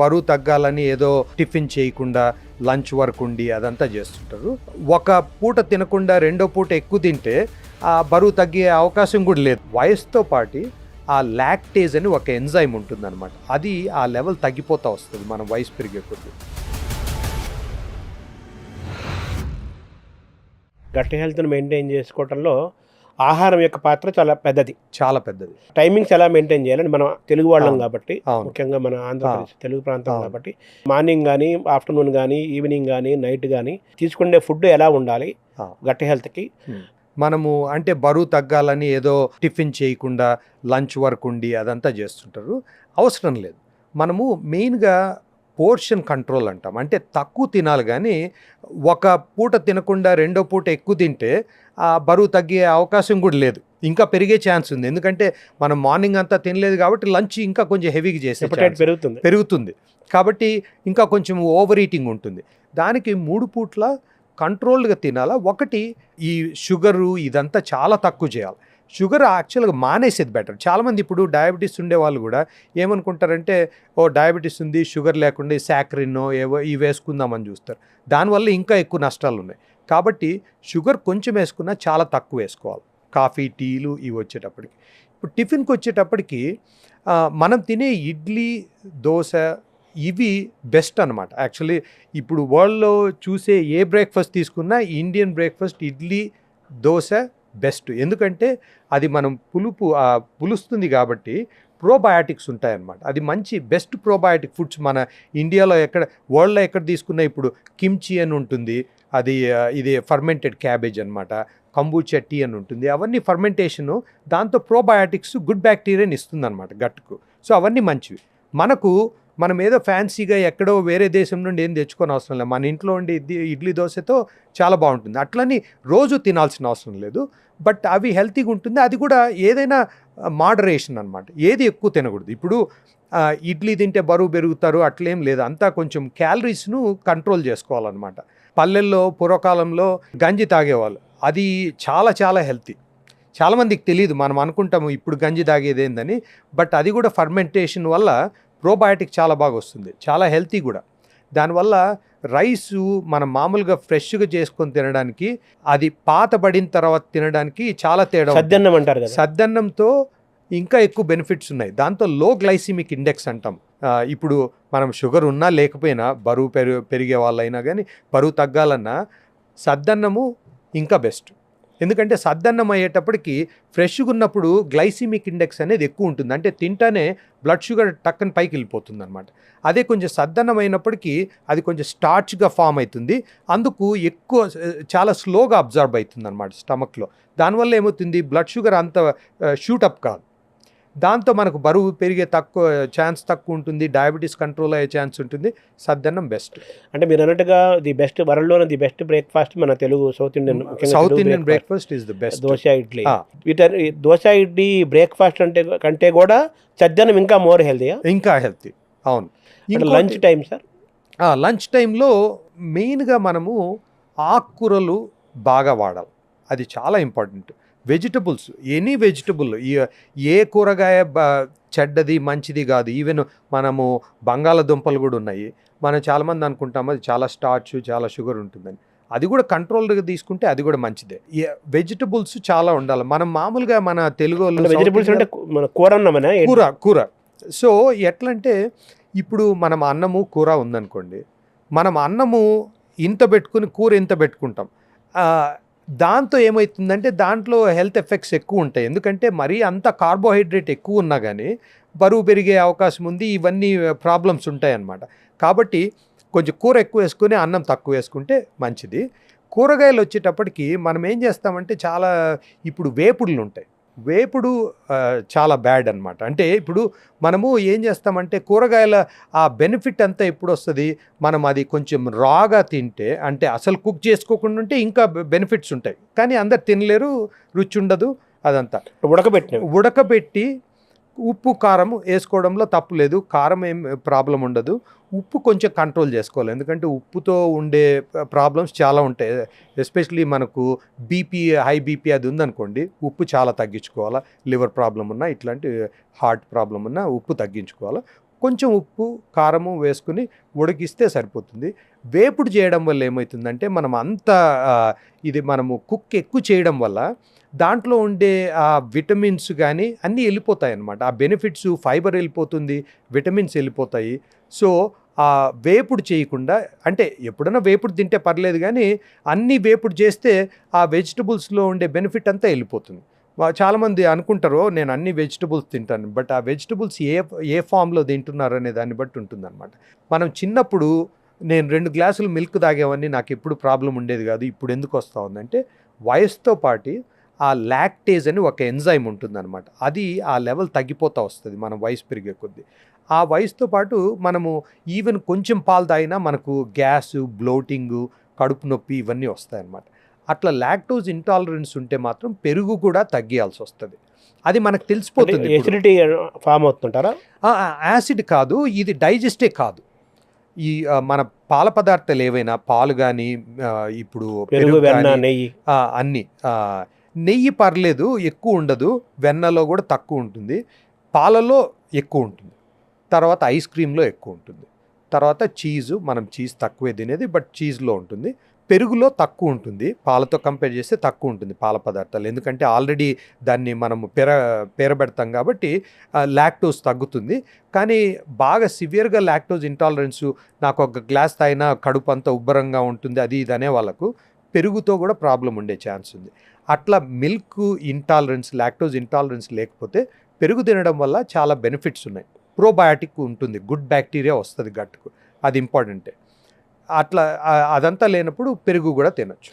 బరువు తగ్గాలని ఏదో టిఫిన్ చేయకుండా లంచ్ వరకు ఉండి అదంతా చేస్తుంటారు. ఒక పూట తినకుండా రెండో పూట ఎక్కువ తింటే ఆ బరువు తగ్గే అవకాశం కూడా లేదు. వయసుతో పాటు ఆ లాక్టేజ్ అని ఒక ఎంజైమ్ ఉంటుందన్నమాట. అది ఆ లెవెల్ తగ్గిపోతూ వస్తుంది మనం వయసు పెరిగే కొద్దీ. గట్ హెల్త్ని మెయింటైన్ చేసుకోవడంలో ఆహారం యొక్క పాత్ర చాలా పెద్దది. టైమింగ్స్ ఎలా మెయింటైన్ చేయాలని మనం తెలుగు వాళ్ళం కాబట్టి, ముఖ్యంగా మన ఆంధ్రప్రదేశ్ తెలుగు ప్రాంతం కాబట్టి మార్నింగ్ కానీ ఆఫ్టర్నూన్ కానీ ఈవినింగ్ కానీ నైట్ కానీ తీసుకునే ఫుడ్ ఎలా ఉండాలి గట్ హెల్త్కి? మనము అంటే బరువు తగ్గాలని ఏదో టిఫిన్ చేయకుండా లంచ్ వరకు ఉండి అదంతా చేస్తుంటారు. అవసరం లేదు. మనము మెయిన్గా పోర్షన్ కంట్రోల్ అంటాం. అంటే తక్కువ తినాలి, కానీ ఒక పూట తినకుండా రెండో పూట ఎక్కువ తింటే ఆ బరువు తగ్గే అవకాశం కూడా లేదు, ఇంకా పెరిగే ఛాన్స్ ఉంది. ఎందుకంటే మనం మార్నింగ్ అంతా తినలేదు కాబట్టి లంచ్ ఇంకా కొంచెం హెవీగా చేసే పెరుగుతుంది కాబట్టి ఇంకా కొంచెం ఓవర్ ఈటింగ్ ఉంటుంది. దానికి 3 పూట్ల కంట్రోల్డ్గా తినాలా. ఒకటి, ఈ షుగరు ఇదంతా చాలా తక్కువ చేయాలి. షుగర్ యాక్చువల్గా మానేసేది బెటర్. చాలామంది ఇప్పుడు డయాబెటీస్ ఉండే వాళ్ళు కూడా ఏమనుకుంటారంటే, డయాబెటీస్ ఉంది, షుగర్ లేకుండా సాక్రిన్నో ఏవో ఇవి వేసుకుందామని చూస్తారు. దానివల్ల ఇంకా ఎక్కువ నష్టాలు ఉన్నాయి. కాబట్టి షుగర్ కొంచెం వేసుకున్నా చాలా తక్కువ వేసుకోవాలి. కాఫీ, టీలు ఇవి వచ్చేటప్పటికి. ఇప్పుడు టిఫిన్కి వచ్చేటప్పటికి మనం తినే ఇడ్లీ, దోశ ఇవి బెస్ట్ అనమాట. యాక్చువల్లీ ఇప్పుడు వరల్డ్లో చూసే ఏ బ్రేక్ఫాస్ట్ తీసుకున్నా Indian breakfast idli, dosa best. ఎందుకంటే అది మనం పులుస్తుంది కాబట్టి ప్రోబయాటిక్స్ ఉంటాయన్నమాట. అది మంచి బెస్ట్ ప్రోబయాటిక్ ఫుడ్స్ మన ఇండియాలో వరల్డ్లో ఎక్కడ తీసుకున్నా. ఇప్పుడు కిమ్చి అని ఉంటుంది, ఇది ఫర్మెంటెడ్ క్యాబేజ్ అనమాట. కంబూచా టీ అని ఉంటుంది. అవన్నీ ఫర్మెంటేషను, దాంతో ప్రోబయాటిక్స్ గుడ్ బ్యాక్టీరియాని ఇస్తుంది అనమాట గట్టుకు. సో అవన్నీ మంచివి. మనం ఏదో ఫ్యాన్సీగా ఎక్కడో వేరే దేశం నుండి ఏం తెచ్చుకొని అవసరం లేదు. మన ఇంట్లో ఉండి ఇడ్లీ దోశతో చాలా బాగుంటుంది. అట్లని రోజు తినాల్సిన అవసరం లేదు, బట్ అవి హెల్తీగా ఉంటుంది. అది కూడా ఏదైనా మోడరేషన్ అనమాట. ఏది ఎక్కువ తినకూడదు. ఇప్పుడు ఇడ్లీ తింటే బరువు పెరుగుతారు అట్లేం లేదు. అంతా కొంచెం క్యాలరీస్ను కంట్రోల్ చేసుకోవాలన్నమాట. పల్లెల్లో పూర్వకాలంలో గంజి తాగేవాళ్ళు. అది చాలా చాలా హెల్తీ. చాలామందికి తెలియదు. మనం అనుకుంటాము ఇప్పుడు గంజి తాగేది ఏందని, బట్ అది కూడా ఫర్మెంటేషన్ వల్ల ప్రోబయాటిక్ చాలా బాగా వస్తుంది, చాలా హెల్తీ కూడా. దానివల్ల రైసు మనం మామూలుగా ఫ్రెష్గా చేసుకొని తినడానికి, అది పాతబడిన తర్వాత తినడానికి చాలా తేడా. సద్దన్నం అంటారు కదా, సద్దన్నంతో ఇంకా ఎక్కువ బెనిఫిట్స్ ఉన్నాయి. దాంతో లో గ్లైసిమిక్ ఇండెక్స్ అంటాం. ఇప్పుడు మనం షుగర్ ఉన్నా లేకపోయినా, బరువు పెరిగే వాళ్ళైనా కానీ బరువు తగ్గాలన్నా సద్దన్నము ఇంకా బెస్ట్. ఎందుకంటే సద్దన్నం అయ్యేటప్పటికి ఫ్రెష్గా ఉన్నప్పుడు గ్లైసిమిక్ ఇండెక్స్ అనేది ఎక్కువ ఉంటుంది. అంటే తింటానే బ్లడ్ షుగర్ టక్కన పైకి వెళ్ళిపోతుంది అనమాట. అదే కొంచెం సద్దన్నం అయినప్పటికీ అది కొంచెం స్టార్చ్గా ఫామ్ అవుతుంది. అందుకు ఎక్కువ చాలా స్లోగా అబ్జర్వ్ అవుతుంది అనమాట స్టమక్లో. దానివల్ల ఏమవుతుంది, బ్లడ్ షుగర్ అంత షూటప్ కాదు. దాంతో మనకు బరువు పెరిగే ఛాన్స్ తక్కువ ఉంటుంది, డయాబెటీస్ కంట్రోల్ అయ్యే ఛాన్స్ ఉంటుంది. సద్దన్నం బెస్ట్. అంటే మీరు అన్నట్టుగా ది బెస్ట్ వరల్డ్లోనే ది బెస్ట్ బ్రేక్ఫాస్ట్ మన Telugu South Indian breakfast is the best. Dosa, idli. Dosa, idli breakfast కంటే కూడా సద్దన్నం ఇంకా మోర్ హెల్తీ. ఇంకా హెల్తీ, అవును. లంచ్ టైం సార్, లంచ్ టైంలో మెయిన్గా మనము ఆకుకూరలు బాగా వాడాలి. అది చాలా ఇంపార్టెంట్. వెజిటబుల్స్, ఎనీ వెజిటబుల్, ఏ కూరగాయ చెడ్డది మంచిది కాదు. ఈవెన్ మనము బంగాళదుంపలు కూడా ఉన్నాయి. మనం చాలామంది అనుకుంటాము అది చాలా స్టార్చ్, చాలా షుగర్ ఉంటుందని. అది కూడా కంట్రోల్గా తీసుకుంటే అది కూడా మంచిదే. వెజిటబుల్స్ చాలా ఉండాలి. మనం మామూలుగా మన తెలుగు వెజిటబుల్స్ అంటే కూర. సో ఎట్లంటే ఇప్పుడు మనం అన్నము కూర ఉందనుకోండి, మనం అన్నము ఇంత పెట్టుకుని కూర ఇంత పెట్టుకుంటాం. దాంతో ఏమవుతుందంటే దాంట్లో హెల్త్ ఎఫెక్ట్స్ ఎక్కువ ఉంటాయి. ఎందుకంటే మరీ అంత కార్బోహైడ్రేట్ ఎక్కువ ఉన్నా కానీ బరువు పెరిగే అవకాశం ఉంది. ఇవన్నీ ప్రాబ్లమ్స్ ఉంటాయన్నమాట. కాబట్టి కొంచెం కూర ఎక్కువ వేసుకొని అన్నం తక్కువ వేసుకుంటే మంచిది. కూరగాయలు వచ్చేటప్పటికి మనం ఏం చేస్తామంటే ఇప్పుడు వేపుడులు ఉంటాయి. వేపుడు చాలా బ్యాడ్ అనమాట. అంటే ఇప్పుడు మనము ఏం చేస్తామంటే కూరగాయల ఆ బెనిఫిట్ అంతా ఎప్పుడు వస్తుంది, మనం అది కొంచెం రాగా తింటే, అంటే అసలు కుక్ చేసుకోకుండా ఉంటే ఇంకా బెనిఫిట్స్ ఉంటాయి. కానీ అందరు తినలేరు, రుచి ఉండదు. అదంతా ఉడకబెట్టి ఉప్పు కారం వేసుకోవడంలో తప్పు లేదు. కారం ఏం ప్రాబ్లం ఉండదు. ఉప్పు కొంచెం కంట్రోల్ చేసుకోవాలి. ఎందుకంటే ఉప్పుతో ఉండే ప్రాబ్లమ్స్ చాలా ఉంటాయి. ఎస్పెషలీ మనకు హై బీపీ అది ఉందనుకోండి, ఉప్పు చాలా తగ్గించుకోవాలా. లివర్ ప్రాబ్లం ఉన్నా, ఇట్లాంటి హార్ట్ ప్రాబ్లం ఉన్నా ఉప్పు తగ్గించుకోవాలా. కొంచెం ఉప్పు కారము వేసుకుని ఉడికిస్తే సరిపోతుంది. వేపుడు చేయడం వల్ల ఏమవుతుందంటే మనం అంత ఇది మనము కుక్ ఎక్కువ చేయడం వల్ల దాంట్లో ఉండే ఆ విటమిన్స్ కానీ అన్నీ వెళ్ళిపోతాయి అన్నమాట. ఆ బెనిఫిట్స్ ఫైబర్ వెళ్ళిపోతుంది, విటమిన్స్ వెళ్ళిపోతాయి. సో వేపుడు చేయకుండా, అంటే ఎప్పుడైనా వేపుడు తింటే పర్లేదు కానీ అన్నీ వేపుడు చేస్తే ఆ వెజిటబుల్స్లో ఉండే బెనిఫిట్ అంతా వెళ్ళిపోతుంది. చాలామంది అనుకుంటారు నేను అన్ని వెజిటబుల్స్ తింటాను, బట్ ఆ వెజిటబుల్స్ ఏ ఫామ్లో తింటున్నారు అనే దాన్ని బట్టి ఉంటుందన్నమాట. మనం చిన్నప్పుడు నేను 2 గ్లాసులు మిల్క్ తాగేవన్నీ నాకు ఎప్పుడు ప్రాబ్లం ఉండేది కాదు. ఇప్పుడు ఎందుకు వస్తూ ఉందంటే వయసుతో పాటు ఆ లాక్టేజ్ అని ఒక ఎంజైమ్ ఉంటుందన్నమాట. అది ఆ లెవెల్ తగ్గిపోతూ వస్తుంది మనం వయసు పెరిగే కొద్దీ. ఆ వయసుతో పాటు మనము ఈవెన్ కొంచెం పాలు తాగినా మనకు గ్యాసు, బ్లోటింగు, కడుపు నొప్పి ఇవన్నీ వస్తాయన్నమాట. అట్లా లాక్టోజ్ ఇంటాలరెన్స్ ఉంటే మాత్రం పెరుగు కూడా తగ్గియాల్సి వస్తుంది. అది మనకు తెలిసిపోతుంది. Acidity form అవుతుంటారా? యాసిడ్ కాదు, ఇది డైజెస్టే కాదు. ఈ మన పాల పదార్థాలు ఏవైనా పాలు కానీ ఇప్పుడు పెరుగు, వెన్న, నెయ్యి అన్నీ. నెయ్యి పర్లేదు, ఎక్కువ ఉండదు. వెన్నలో కూడా తక్కువ ఉంటుంది, పాలలో ఎక్కువ ఉంటుంది, తర్వాత ఐస్ క్రీమ్లో ఎక్కువ ఉంటుంది, తర్వాత చీజు, మనం చీజ్ తక్కువే తినేది బట్ చీజ్లో ఉంటుంది. పెరుగులో తక్కువ ఉంటుంది, పాలతో కంపేర్ చేస్తే తక్కువ ఉంటుంది పాల పదార్థాలు. ఎందుకంటే ఆల్రెడీ దాన్ని మనము పెరబెడతాం కాబట్టి లాక్టోజ్ తగ్గుతుంది. కానీ బాగా సివియర్గా లాక్టోజ్ ఇంటాలరెన్స్, నాకు ఒక గ్లాస్ తాగినా కడుపు అంతా ఉబ్బరంగా ఉంటుంది అది ఇది అనే వాళ్ళకు పెరుగుతో కూడా ప్రాబ్లం ఉండే ఛాన్స్ ఉంది. అట్లా మిల్క్ ఇంటాలరెన్స్, లాక్టోజ్ ఇంటాలరెన్స్ లేకపోతే పెరుగు తినడం వల్ల చాలా బెనిఫిట్స్ ఉన్నాయి. ప్రోబయాటిక్ ఉంటుంది, గుడ్ బ్యాక్టీరియా వస్తుంది గట్టుకు, అది ఇంపార్టెంటే. అట్లా అదంతా లేనప్పుడు పెరుగు కూడా తినొచ్చు.